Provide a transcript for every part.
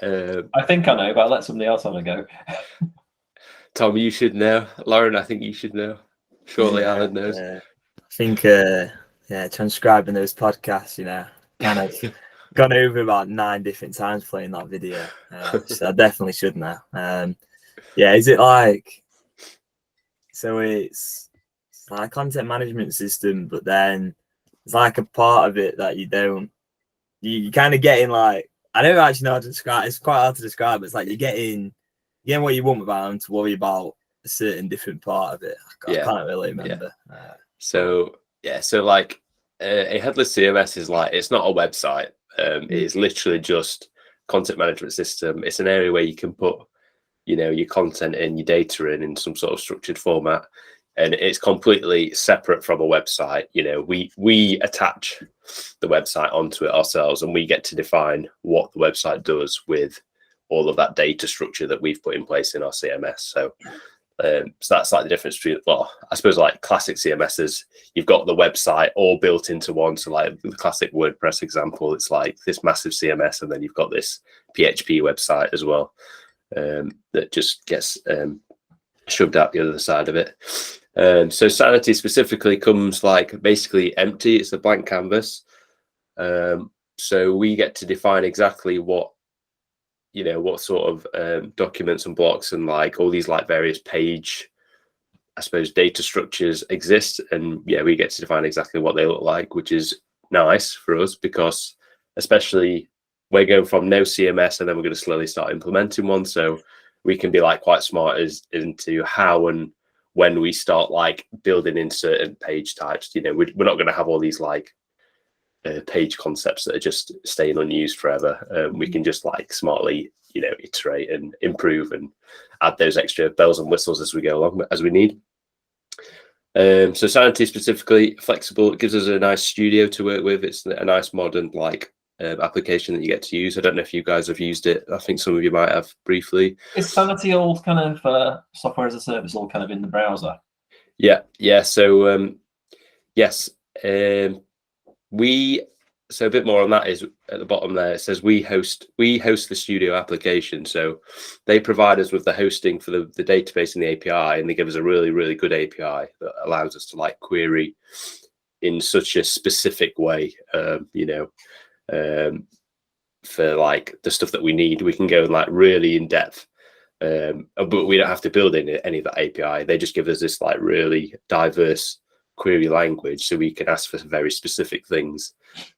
I think I know, but I'll let somebody else have a go. Tom, you should know. Lauren, I think you should know. Surely Alan knows. I think, transcribing those podcasts, kind of gone over about 9 different times playing that video. So I definitely should know. Is it like, so it's like a content management system, but then it's like a part of it that you kind of getting like, I don't actually know how to describe. It's quite hard to describe. But it's like you're getting what you want without having to worry about a certain different part of it. I can't really remember. So like a headless CMS is like, it's not a website. It is literally just content management system. It's an area where you can put, your content in, your data in some sort of structured format, and it's completely separate from a website. We attach the website onto it ourselves, and we get to define what the website does with all of that data structure that we've put in place in our CMS. So that's like the difference between, I suppose like classic CMSs, you've got the website all built into one. So like the classic WordPress example, it's like this massive CMS, and then you've got this PHP website as well that just gets shoved out the other side of it. So Sanity specifically comes like basically empty. It's a blank canvas. So we get to define exactly what sort of documents and blocks and like all these like various page, I suppose, data structures exist. And we get to define exactly what they look like, which is nice for us, because especially we're going from no CMS and then we're going to slowly start implementing one. So we can be like quite smart into how and when we start like building in certain page types. We're not going to have all these like page concepts that are just staying unused forever. We can just like smartly, iterate and improve and add those extra bells and whistles as we go along, as we need. So Sanity specifically flexible. It gives us a nice studio to work with. It's a nice modern like application that you get to use. I don't know if you guys have used it. I think some of you might have briefly. Is Sanity all kind of software as a service, all kind of in the browser? Yeah. So yes. So a bit more on that is at the bottom there. It says we host the studio application. So they provide us with the hosting for the database and the API, and they give us a really, really good API that allows us to like query in such a specific way. For like the stuff that we need, we can go like really in depth. But we don't have to build any of that API. They just give us this like really diverse query language, so we can ask for very specific things.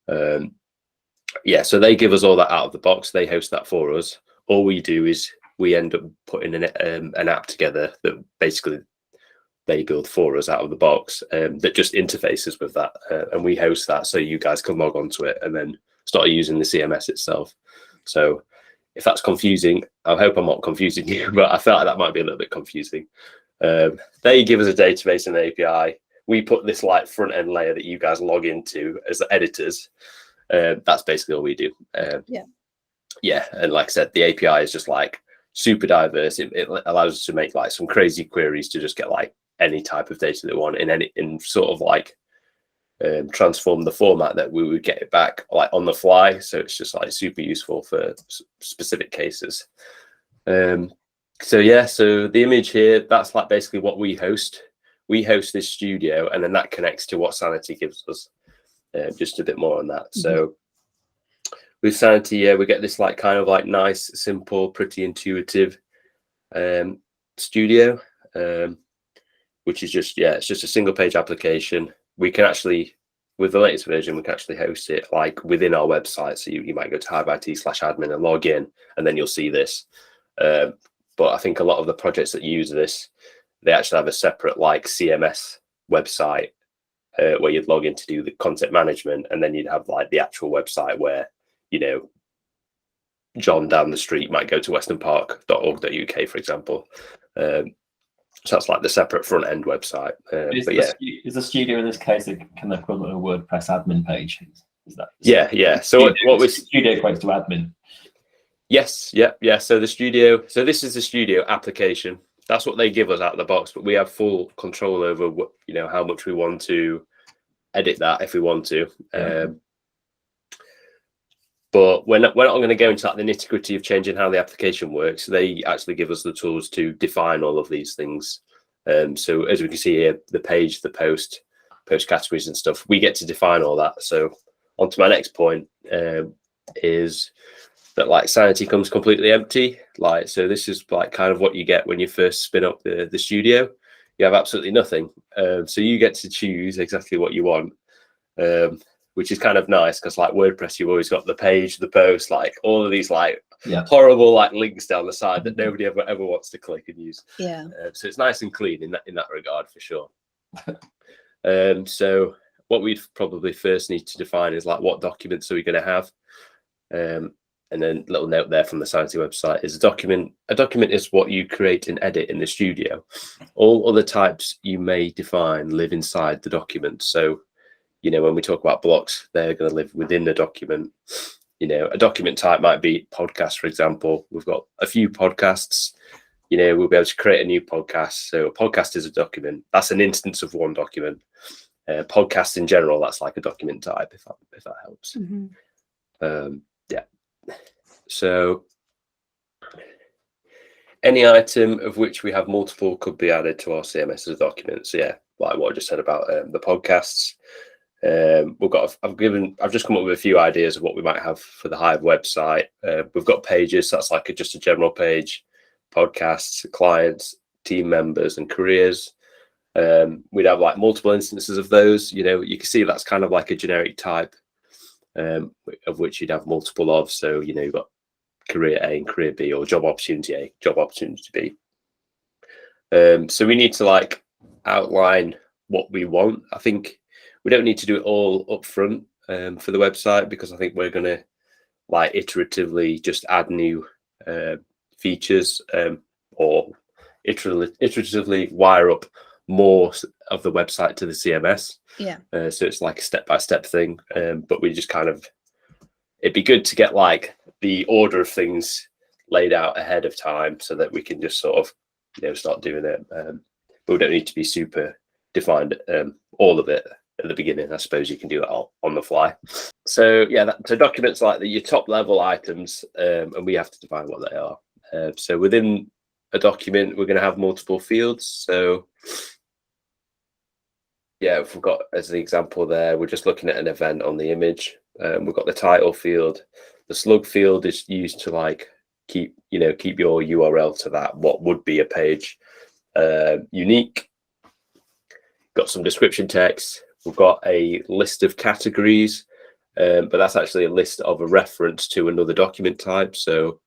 So they give us all that out of the box. They host that for us. All we do is we end up putting an app together that basically they build for us out of the box, that just interfaces with that, and we host that so you guys can log onto it and then start using the CMS itself. So if that's confusing, I hope I'm not confusing you, but I felt like that might be a little bit confusing. They give us a database and an API. We put this like front end layer that you guys log into as the editors. That's basically all we do. And like I said, the API is just like super diverse. It allows us to make like some crazy queries to just get like any type of data that we want in sort of like transform the format that we would get it back like on the fly. So it's just like super useful for specific cases. So the image here, that's like basically what we host. We host this studio, and then that connects to what Sanity gives us. Just a bit more on that. So with Sanity, we get this like kind of like nice, simple, pretty intuitive studio, which is just, it's just a single page application. We can actually, with the latest version, we can actually host it like within our website. So you might go to hive.it/admin and log in, and then you'll see this. But I think a lot of the projects that use this, they actually have a separate like CMS website where you'd log in to do the content management, and then you'd have like the actual website where, John down the street might go to westernpark.org.uk, for example. So that's like the separate front end website. Is the studio in this case a kind of equivalent of a WordPress admin page? Is that? So what we studio equates to admin. Yes, yeah. So this is the studio application. That's what they give us out of the box, but we have full control over what, how much we want to edit that if we want to. but we're not going to go into like the nitty-gritty of changing how the application works. They actually give us the tools to define all of these things. So as we can see here, the page, the post categories and stuff, we get to define all that. So on to my next point is that like Sanity comes completely empty. Like, so this is like kind of what you get when you first spin up the studio. You have absolutely nothing. So you get to choose exactly what you want, which is kind of nice because like WordPress, you've always got the page, the post, like all of these like horrible like links down the side that nobody ever wants to click and use. Yeah. So it's nice and clean in that regard for sure. So what we'd probably first need to define is like what documents are we going to have. And then a little note there from the Sanity website is a document. A document is what you create and edit in the studio. All other types you may define live inside the document. So, you know, when we talk about blocks, they're going to live within the document. You know, a document type might be podcast, for example. We've got a few podcasts. You know, we'll be able to create a new podcast. So a podcast is a document. That's an instance of one document. Podcast in general, that's like a document type, if that helps. Yeah. So any item of which we have multiple could be added to our CMS as a document. So yeah, like what I just said about the podcasts. I've just come up with a few ideas of what we might have for the Hive website. We've got pages. That's like just a general page, podcasts, clients, team members, and careers. We'd have like multiple instances of those. You know, you can see that's kind of like a generic type of which you'd have multiple of. So, you know, you've got career A and career B, or job opportunity A, job opportunity B. So we need to like outline what we want. I think we don't need to do it all up front for the website, because I think we're going to like iteratively just add new features or iteratively wire up more of the website to the CMS. Yeah. So it's like a step-by-step thing. But we just kind of, it'd be good to get like the order of things laid out ahead of time so that we can just sort of, you know, start doing it. But we don't need to be super defined all of it at the beginning. I suppose you can do that all on the fly. So yeah, so documents like your top level items, and we have to define what they are. So within a document, we're going to have multiple fields. So yeah, if we've got as an example there, we're just looking at an event on the image. We've got the title field. The slug field is used to like keep your URL to that, what would be a page, unique. Got some description text. We've got a list of categories, but that's actually a list of a reference to another document type. So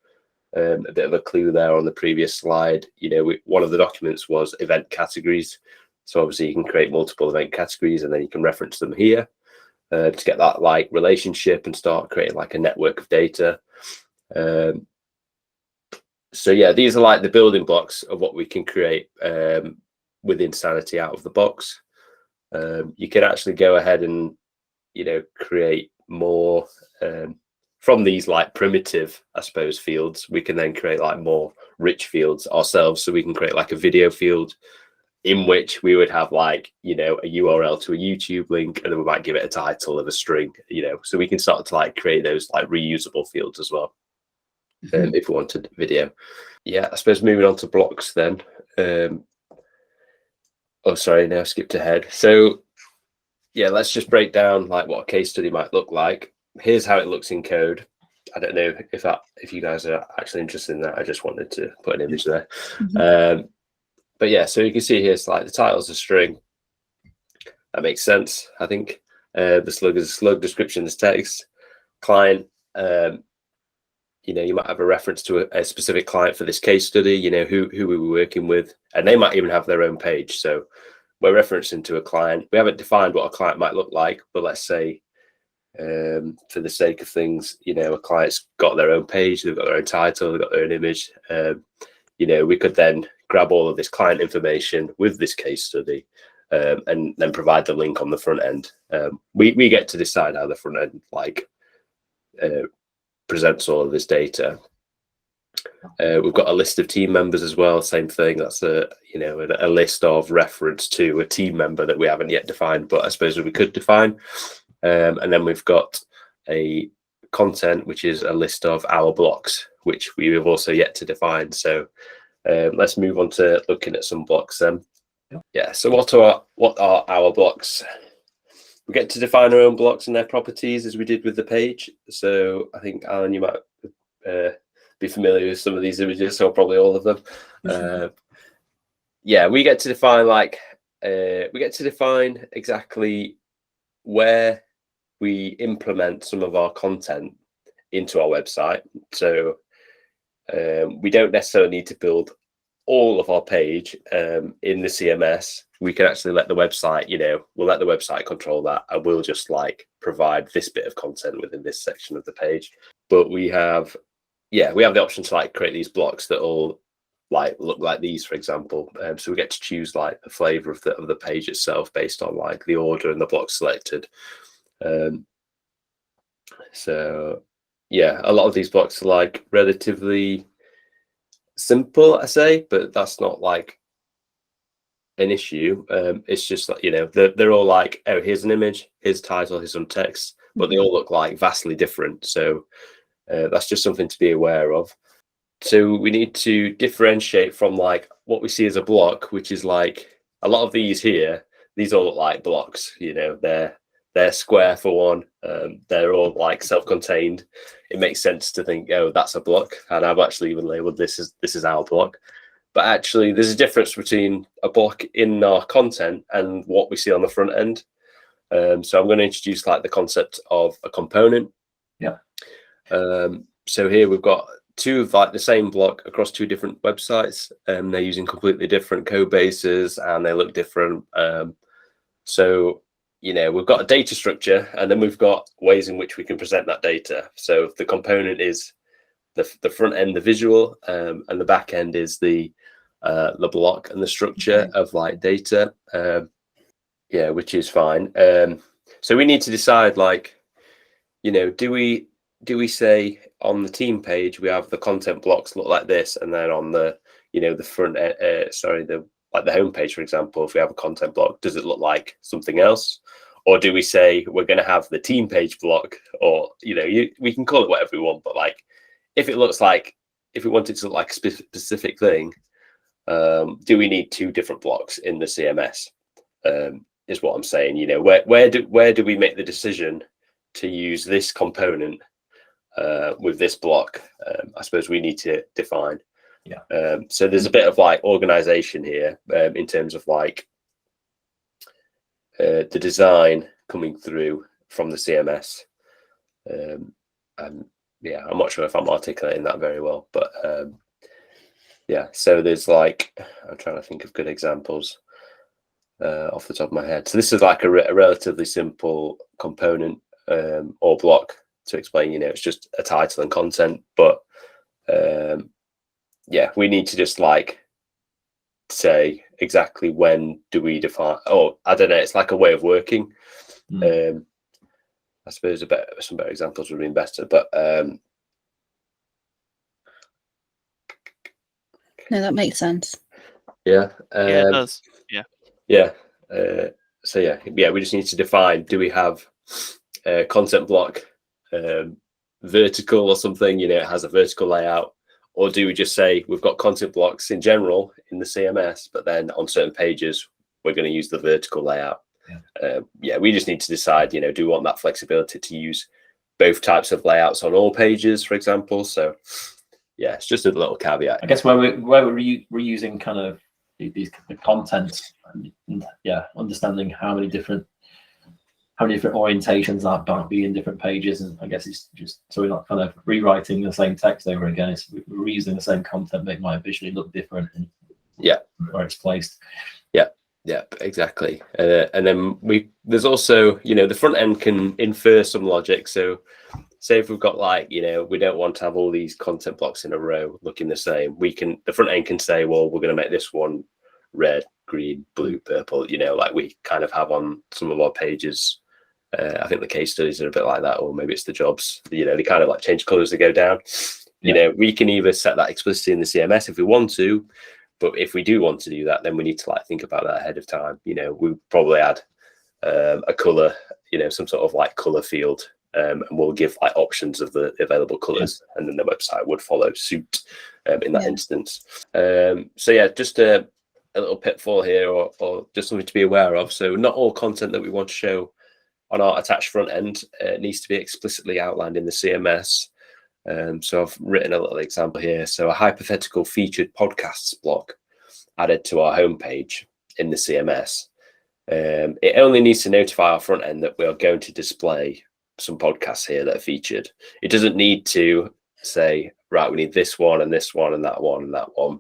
a bit of a clue there on the previous slide. You know, one of the documents was event categories. So obviously you can create multiple event categories and then you can reference them here to get that like relationship and start creating like a network of data. So yeah, these are like the building blocks of what we can create within Sanity out of the box. You can actually go ahead and, you know, create more from these like primitive, I suppose, fields. We can then create like more rich fields ourselves. So we can create like a video field in which we would have like, you know, a URL to a YouTube link, and then we might give it a title of a string, you know, so we can start to like create those like reusable fields as well. If we wanted video. Yeah, I suppose moving on to blocks then. Oh, sorry, now I skipped ahead. So yeah, let's just break down like what a case study might look like. Here's how it looks in code. I don't know if you guys are actually interested in that. I just wanted to put an image there. But yeah, so you can see here, it's like the title's a string. That makes sense, I think. The slug is a slug, description is text. Client, you know, you might have a reference to a specific client for this case study, you know, who we were working with, and they might even have their own page. So we're referencing to a client. We haven't defined what a client might look like, but let's say for the sake of things, you know, a client's got their own page, they've got their own title, they've got their own image. You know, we could then grab all of this client information with this case study and then provide the link on the front end. We get to decide how the front end like presents all of this data. We've got a list of team members as well. Same thing. That's a list of reference to a team member that we haven't yet defined, but I suppose we could define. And then we've got a content, which is a list of our blocks, which we have also yet to define. So let's move on to looking at some blocks then. Yeah, so what are our blocks? We get to define our own blocks and their properties as we did with the page. So I think, Alan, you might be familiar with some of these images, so probably all of them. Yeah, we get to define exactly where we implement some of our content into our website. So we don't necessarily need to build all of our page in the CMS. We can actually let the website, we'll let the website control that, and we'll just like provide this bit of content within this section of the page. But we have the option to like create these blocks that all like look like these, for example. So we get to choose like the flavor of the page itself based on like the order and the block selected. So yeah, a lot of these blocks are like relatively simple, I say, but that's not like an issue. It's just like, they're all like, oh, here's an image, here's title, here's some text, but they all look like vastly different. So that's just something to be aware of. So we need to differentiate from like what we see as a block, which is like a lot of these here, these all look like blocks, they're square for one. They're all like self-contained. It makes sense to think, oh, that's a block. And I've actually even labeled this is our block. But actually there's a difference between a block in our content and what we see on the front end. So I'm going to introduce like the concept of a component. Yeah. So here we've got two of like the same block across two different websites. They're using completely different code bases and they look different. So we've got a data structure, and then we've got ways in which we can present that data. So the component is the front end, the visual, and the back end is the block and the structure of like data. Which is fine. So we need to decide like, do we say on the team page we have the content blocks look like this, and then on the the front the home page, for example, if we have a content block, does it look like something else? Or do we say we're going to have the team page block, or we can call it whatever we want, but like if we want it to look like a specific thing, do we need two different blocks in the CMS? Is what I'm saying. Where do we make the decision to use this component with this block? I suppose we need to define. So there's a bit of like organization here in terms of like the design coming through from the CMS. And I'm not sure if I'm articulating that very well, but so there's like, I'm trying to think of good examples off the top of my head. So this is like a relatively simple component or block to explain, it's just a title and content, but we need to just like say exactly when do we define, I don't know, it's like a way of working. I suppose some better examples would have been better, but no, that makes sense. Yeah, it does. We just need to define, do we have a content block vertical or something, it has a vertical layout, or do we just say we've got content blocks in general in the CMS, but then on certain pages we're going to use the vertical layout? We just need to decide, do we want that flexibility to use both types of layouts on all pages, for example? So it's just a little caveat. I guess where we're using kind of the content, and understanding how many different orientations that might be in different pages, and I guess it's just so we're not kind of rewriting the same text over again. It's we're reusing the same content, but it might visually look different. And where it's placed. Yeah, exactly. And then there's also, the front end can infer some logic. So say if we've got like, we don't want to have all these content blocks in a row looking the same, the front end can say, well, we're going to make this one red, green, blue, purple, like we kind of have on some of our pages. I think the case studies are a bit like that, or maybe it's the jobs, they kind of like change colors to go down. We can either set that explicitly in the CMS if we want to, but if we do want to do that, then we need to like think about that ahead of time. We probably add a color, some sort of like color field and we'll give like options of the available colors, and then the website would follow suit in that instance. So yeah, just a little pitfall here, or just something to be aware of. So not all content that we want to show on our attached front end needs to be explicitly outlined in the CMS. So I've written a little example here. So a hypothetical featured podcasts block added to our homepage in the CMS. It only needs to notify our front end that we are going to display some podcasts here that are featured. It doesn't need to say, right, we need this one and this one and that one and that one.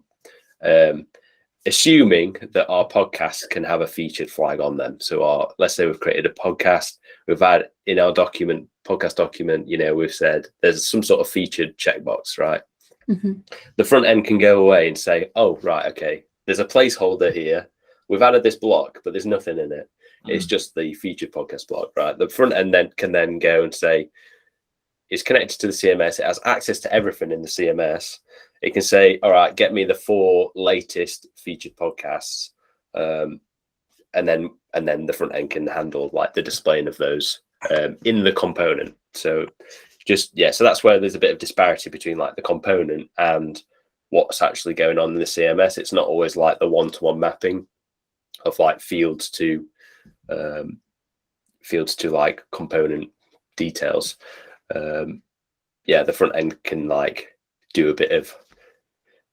Assuming that our podcasts can have a featured flag on them. So let's say we've created a podcast, we've had in our podcast document, we've said there's some sort of featured checkbox, right? Mm-hmm. The front end can go away and say, oh, right, okay, there's a placeholder here. We've added this block, but there's nothing in it. It's just the featured podcast block, right? The front end then can go and say, it's connected to the CMS. It has access to everything in the CMS. It can say, all right, get me the 4 latest featured podcasts. And then the front end can handle like the displaying of those in the component. So so that's where there's a bit of disparity between like the component and what's actually going on in the CMS. It's not always like the one-to-one mapping of like fields to like component details. The front end can like do a bit of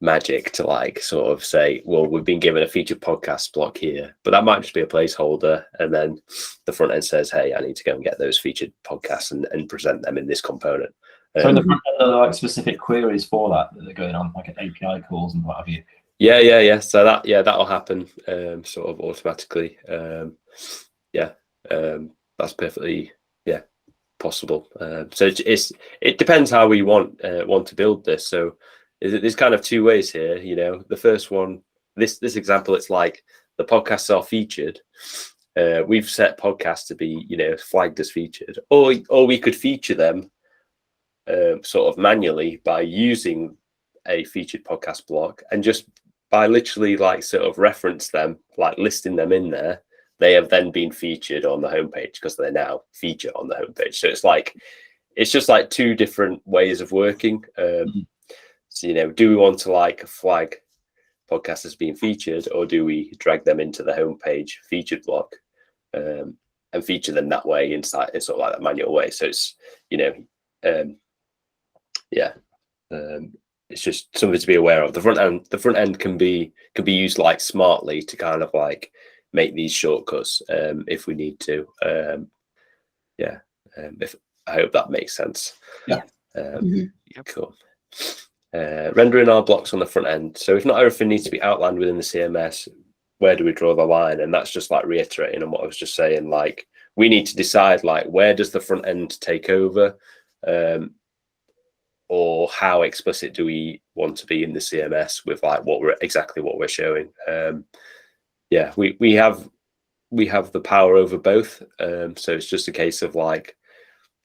magic to like sort of say, well, we've been given a featured podcast block here, but that might just be a placeholder, and then the front end says, hey, I need to go and get those featured podcasts and present them in this component. So in the front end, are there like specific queries for that are going on, like API calls and what have you? Yeah. So that'll happen sort of automatically. That's perfectly possible. So it depends how we want to build this. So there's kind of 2 ways here. The first one, this example, it's like the podcasts are featured. We've set podcasts to be flagged as featured, or we could feature them sort of manually by using a featured podcast block, and just by literally like sort of reference them, like listing them in there, they have then been featured on the homepage because they're now featured on the homepage. So it's just like 2 different ways of working. So, do we want to like flag podcasts as being featured, or do we drag them into the homepage featured block and feature them that way inside in sort of like that manual way? So it's, it's just something to be aware of. The front end can be used like smartly to kind of like make these shortcuts if we need to. I hope that makes sense. Cool. Rendering our blocks on the front end. So if not everything needs to be outlined within the CMS, where do we draw the line? And that's just like reiterating on what I was just saying. Like, we need to decide like, where does the front end take over, or how explicit do we want to be in the CMS with like what we're showing. We have the power over both. So it's just a case of like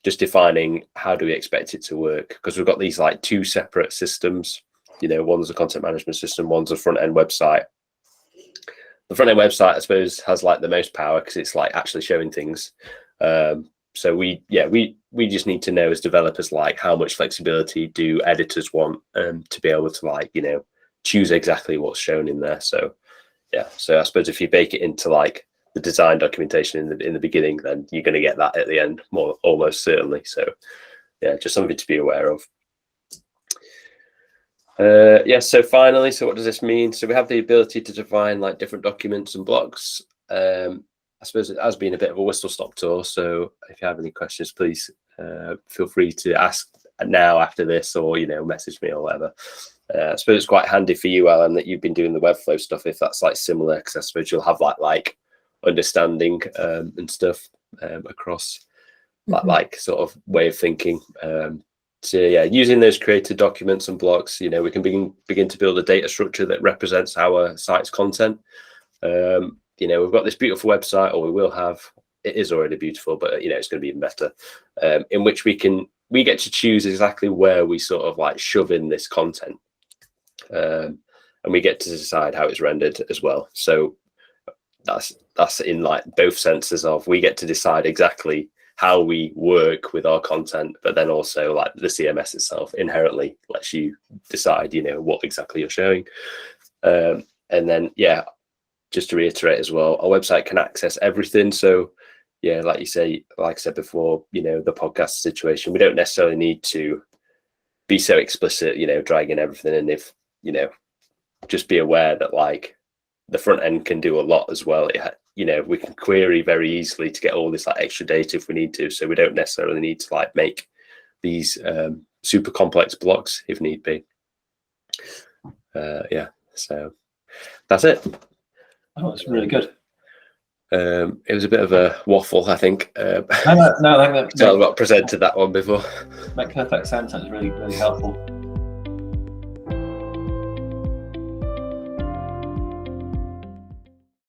just defining how do we expect it to work, because we've got these like 2 separate systems. One's a content management system, one's a front end website. The front end website, I suppose, has like the most power because it's like actually showing things. So we just need to know as developers like how much flexibility do editors want to be able to like choose exactly what's shown in there. So I suppose if you bake it into like the design documentation in the beginning, then you're going to get that at the end almost certainly. So just something to be aware of. So finally, so what does this mean? So we have the ability to define like different documents and blocks. I suppose it has been a bit of a whistle-stop tour. So if you have any questions, please feel free to ask now after this, or message me or whatever. I suppose it's quite handy for you, Alan, that you've been doing the Webflow stuff, if that's like similar, because I suppose you'll have like understanding and stuff across like sort of way of thinking. So using those created documents and blocks, we can begin to build a data structure that represents our site's content. We've got this beautiful website, or we will have. It is already beautiful, but it's going to be even better. In which we get to choose exactly where we sort of like shove in this content, and we get to decide how it's rendered as well. So that's in like both senses of we get to decide exactly how we work with our content, but then also like the CMS itself inherently lets you decide, what exactly you're showing. And then, just to reiterate as well, our website can access everything. So like you say, like I said before, the podcast situation, we don't necessarily need to be so explicit, dragging everything in. If, just be aware that like the front end can do a lot as well. We can query very easily to get all this like extra data if we need to. So we don't necessarily need to like make these super complex blocks if need be. So that's it. Oh, it's really good. It was a bit of a waffle, I think. No, I think so I've not presented that one before. Make perfect sense. It's really, really helpful.